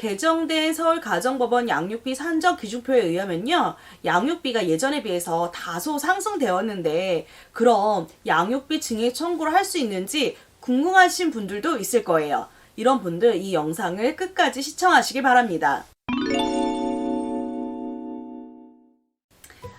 개정된 서울가정법원 양육비 산정 기준표에 의하면요, 양육비가 예전에 비해서 다소 상승되었는데, 그럼 양육비 증액 청구를 할 수 있는지 궁금하신 분들도 있을 거예요. 이런 분들 이 영상을 끝까지 시청하시기 바랍니다.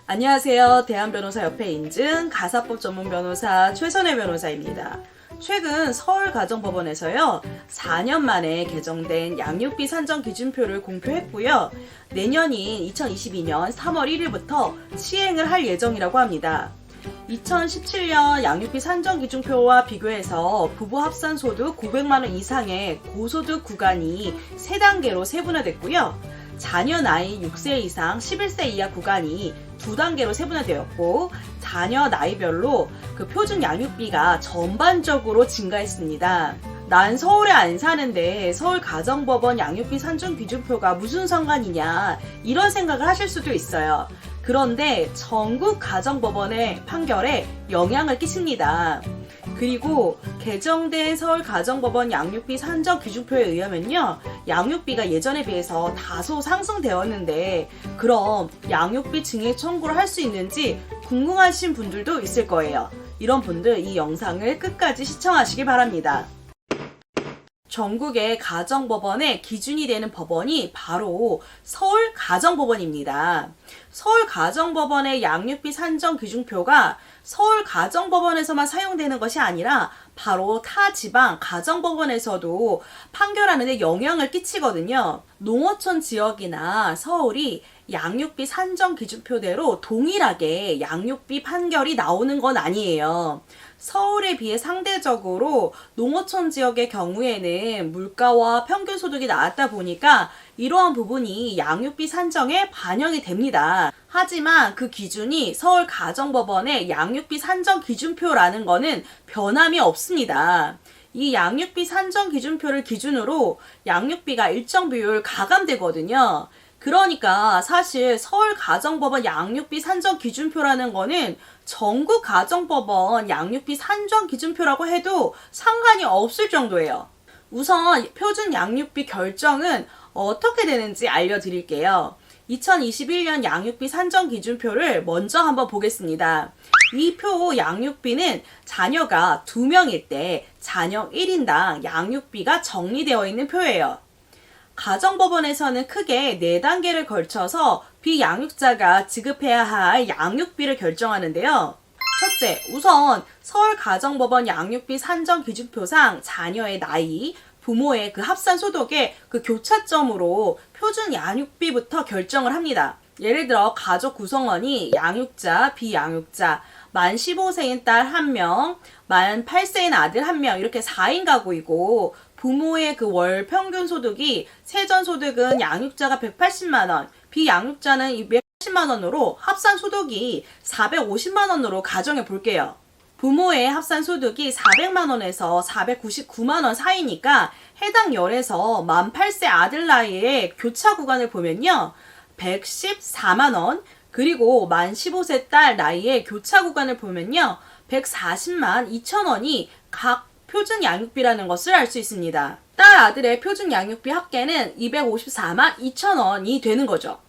안녕하세요. 대한변호사협회 인증 가사법 전문 변호사 최선혜 변호사입니다. 최근 서울가정법원에서요, 4년 만에 개정된 양육비 산정 기준표를 공표했고요. 내년인 2022년 3월 1일부터 시행을 할 예정이라고 합니다. 2017년 양육비 산정 기준표와 비교해서 부부 합산소득 900만 원 이상의 고소득 구간이 3단계로 세분화됐고요. 자녀 나이 6세 이상 11세 이하 구간이 2단계로 세분화되었고, 자녀 나이별로 그 표준 양육비가 전반적으로 증가했습니다. 난 서울에 안 사는데 서울가정법원 양육비 산정 기준표가 무슨 상관이냐, 이런 생각을 하실 수도 있어요. 그런데 전국 가정법원의 판결에 영향을 끼칩니다. 그리고 개정된 서울가정법원 양육비 산정 기준표에 의하면요, 양육비가 예전에 비해서 다소 상승되었는데, 그럼 양육비 증액 청구를 할 수 있는지 궁금하신 분들도 있을 거예요. 이런 분들 이 영상을 끝까지 시청하시기 바랍니다. 전국의 가정법원의 기준이 되는 법원이 바로 서울가정법원입니다. 서울가정법원의 양육비 산정 기준표가 서울가정법원에서만 사용되는 것이 아니라 바로 타 지방 가정법원에서도 판결하는 데 영향을 끼치거든요. 농어촌 지역이나 서울이 양육비 산정 기준표대로 동일하게 양육비 판결이 나오는 건 아니에요. 서울에 비해 상대적으로 농어촌 지역의 경우에는 물가와 평균 소득이 낮다 보니까 이러한 부분이 양육비 산정에 반영이 됩니다. 하지만 그 기준이 서울가정법원의 양육비 산정 기준표라는 거는 변함이 없습니다. 이 양육비 산정 기준표를 기준으로 양육비가 일정 비율 가감되거든요. 그러니까 사실 서울가정법원 양육비 산정 기준표라는 거는 전국 가정법원 양육비 산정 기준표라고 해도 상관이 없을 정도예요. 우선 표준 양육비 결정은 어떻게 되는지 알려드릴게요. 2021년 양육비 산정 기준표를 먼저 한번 보겠습니다. 이 표 양육비는 자녀가 2명일 때 자녀 1인당 양육비가 정리되어 있는 표예요. 가정법원에서는 크게 4단계를 걸쳐서 비양육자가 지급해야 할 양육비를 결정하는데요. 첫째, 우선 서울가정법원 양육비 산정 기준표상 자녀의 나이, 부모의 그 합산 소득의 그 교차점으로 표준 양육비부터 결정을 합니다. 예를 들어 가족 구성원이 양육자, 비양육자, 만 15세인 딸 1명, 만 8세인 아들 1명, 이렇게 4인 가구이고, 부모의 그 월 평균 소득이 세전 소득은 양육자가 180만 원, 비양육자는 280만 원으로 합산 소득이 450만 원으로 가정해 볼게요. 부모의 합산 소득이 400만 원에서 499만 원 사이니까 해당 열에서 만 8세 아들 나이의 교차 구간을 보면요, 114만 원, 그리고 만 15세 딸 나이의 교차 구간을 보면요, 140만 2천 원이 각 표준 양육비라는 것을 알 수 있습니다. 딸 아들의 표준 양육비 합계는 254만 2천 원이 되는 거죠.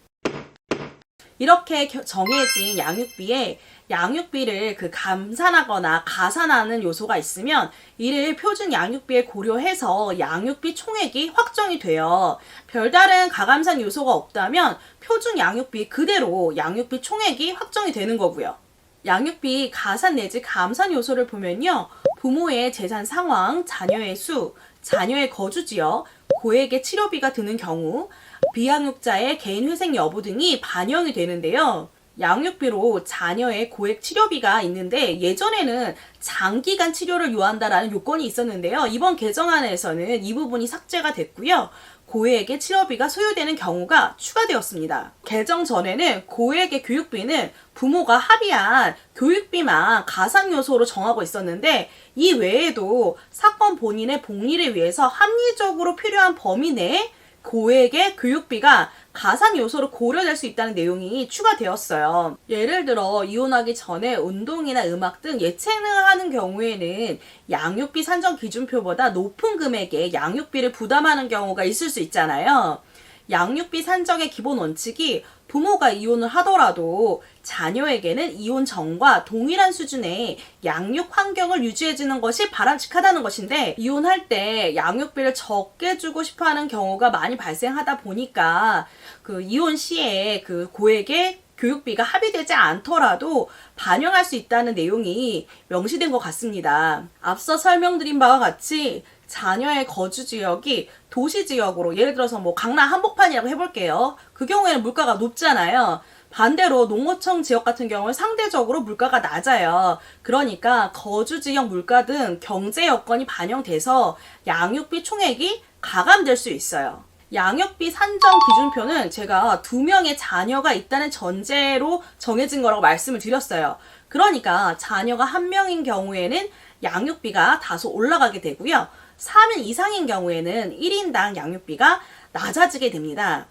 이렇게 정해진 양육비에 양육비를 그 감산하거나 가산하는 요소가 있으면 이를 표준 양육비에 고려해서 양육비 총액이 확정이 돼요. 별다른 가감산 요소가 없다면 표준 양육비 그대로 양육비 총액이 확정이 되는 거고요. 양육비 가산 내지 감산 요소를 보면요, 부모의 재산 상황, 자녀의 수, 자녀의 거주 지역, 고액의 치료비가 드는 경우, 비양육자의 개인 회생 여부 등이 반영이 되는데요. 양육비로 자녀의 고액 치료비가 있는데 예전에는 장기간 치료를 요한다라는 요건이 있었는데요. 이번 개정안에서는 이 부분이 삭제가 됐고요. 고액의 치료비가 소요되는 경우가 추가되었습니다. 개정 전에는 고액의 교육비는 부모가 합의한 교육비만 가산 요소로 정하고 있었는데, 이 외에도 사건 본인의 복리를 위해서 합리적으로 필요한 범위 내에 고액의 교육비가 가산 요소로 고려될 수 있다는 내용이 추가되었어요. 예를 들어 이혼하기 전에 운동이나 음악 등 예체능을 하는 경우에는 양육비 산정 기준표보다 높은 금액의 양육비를 부담하는 경우가 있을 수 있잖아요. 양육비 산정의 기본 원칙이 부모가 이혼을 하더라도 자녀에게는 이혼 전과 동일한 수준의 양육 환경을 유지해주는 것이 바람직하다는 것인데, 이혼할 때 양육비를 적게 주고 싶어하는 경우가 많이 발생하다 보니까 그 이혼 시에 그 고액의 교육비가 합의되지 않더라도 반영할 수 있다는 내용이 명시된 것 같습니다. 앞서 설명드린 바와 같이 자녀의 거주 지역이 도시 지역으로, 예를 들어서 뭐 강남 한복판이라고 해볼게요. 그 경우에는 물가가 높잖아요. 반대로 농어촌 지역 같은 경우는 상대적으로 물가가 낮아요. 그러니까 거주 지역 물가 등 경제 여건이 반영돼서 양육비 총액이 가감될 수 있어요. 양육비 산정 기준표는 제가 2명의 자녀가 있다는 전제로 정해진 거라고 말씀을 드렸어요. 그러니까 자녀가 1명인 경우에는 양육비가 다소 올라가게 되고요. 3인 이상인 경우에는 1인당 양육비가 낮아지게 됩니다.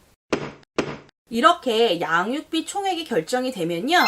이렇게 양육비 총액이 결정이 되면요,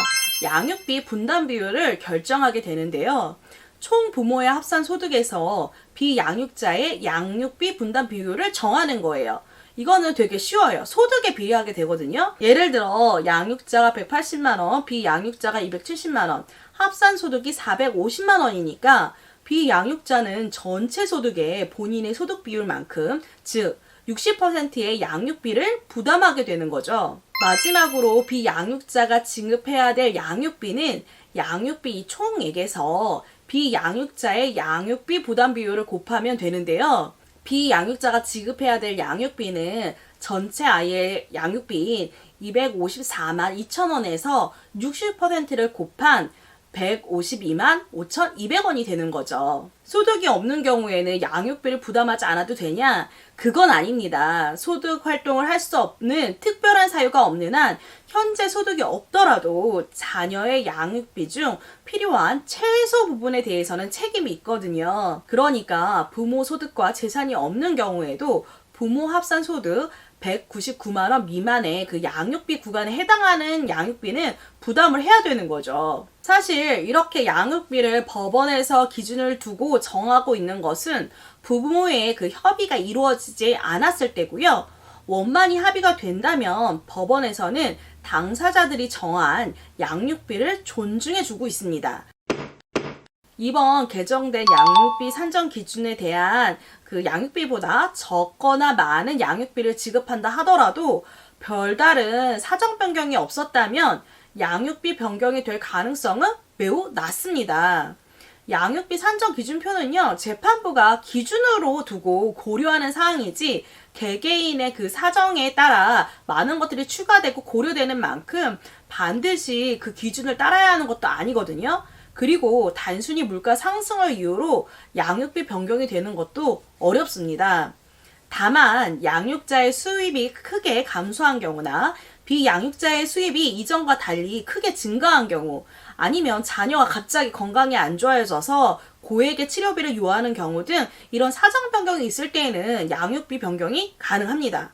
양육비 분담 비율을 결정하게 되는데요. 총 부모의 합산 소득에서 비양육자의 양육비 분담 비율을 정하는 거예요. 이거는 되게 쉬워요. 소득에 비례하게 되거든요. 예를 들어 양육자가 180만원, 비양육자가 270만원, 합산 소득이 450만원이니까 비양육자는 전체 소득의 본인의 소득 비율만큼, 즉 60%의 양육비를 부담하게 되는 거죠. 마지막으로 비양육자가 지급해야 될 양육비는 양육비 총액에서 비양육자의 양육비 부담 비율을 곱하면 되는데요. 비양육자가 지급해야 될 양육비는 전체 아이의 양육비인 254만 2천원에서 60%를 곱한 152만 5,200원이 되는 거죠. 소득이 없는 경우에는 양육비를 부담하지 않아도 되냐? 그건 아닙니다. 소득 활동을 할 수 없는 특별한 사유가 없는 한 현재 소득이 없더라도 자녀의 양육비 중 필요한 최소 부분에 대해서는 책임이 있거든요. 그러니까 부모 소득과 재산이 없는 경우에도 부모 합산 소득 199만원 미만의 그 양육비 구간에 해당하는 양육비는 부담을 해야 되는 거죠. 사실 이렇게 양육비를 법원에서 기준을 두고 정하고 있는 것은 부모의 그 협의가 이루어지지 않았을 때고요. 원만히 합의가 된다면 법원에서는 당사자들이 정한 양육비를 존중해주고 있습니다. 이번 개정된 양육비 산정 기준에 대한 그 양육비보다 적거나 많은 양육비를 지급한다 하더라도 별다른 사정 변경이 없었다면 양육비 변경이 될 가능성은 매우 낮습니다. 양육비 산정 기준표는요, 재판부가 기준으로 두고 고려하는 사항이지 개개인의 그 사정에 따라 많은 것들이 추가되고 고려되는 만큼 반드시 그 기준을 따라야 하는 것도 아니거든요. 그리고 단순히 물가 상승을 이유로 양육비 변경이 되는 것도 어렵습니다. 다만 양육자의 수입이 크게 감소한 경우나 비양육자의 수입이 이전과 달리 크게 증가한 경우, 아니면 자녀가 갑자기 건강이 안 좋아져서 고액의 치료비를 요하는 경우 등 이런 사정 변경이 있을 때에는 양육비 변경이 가능합니다.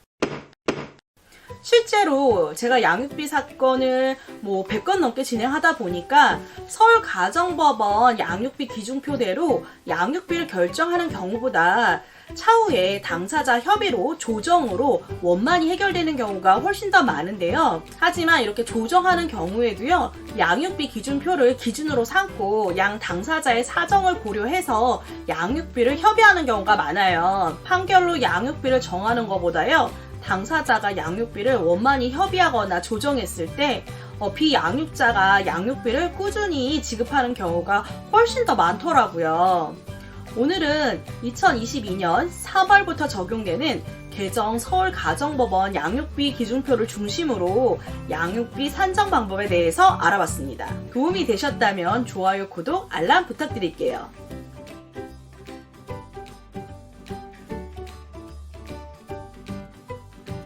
실제로 제가 양육비 사건을 100건 넘게 진행하다 보니까 서울가정법원 양육비 기준표대로 양육비를 결정하는 경우보다 차후에 당사자 협의로 조정으로 원만히 해결되는 경우가 훨씬 더 많은데요. 하지만 이렇게 조정하는 경우에도요, 양육비 기준표를 기준으로 삼고 양 당사자의 사정을 고려해서 양육비를 협의하는 경우가 많아요. 판결로 양육비를 정하는 것보다요, 당사자가 양육비를 원만히 협의하거나 조정했을 때 비양육자가 양육비를 꾸준히 지급하는 경우가 훨씬 더 많더라고요. 오늘은 2022년 3월부터 적용되는 개정 서울가정법원 양육비 기준표를 중심으로 양육비 산정 방법에 대해서 알아봤습니다. 도움이 되셨다면 좋아요, 구독, 알람 부탁드릴게요.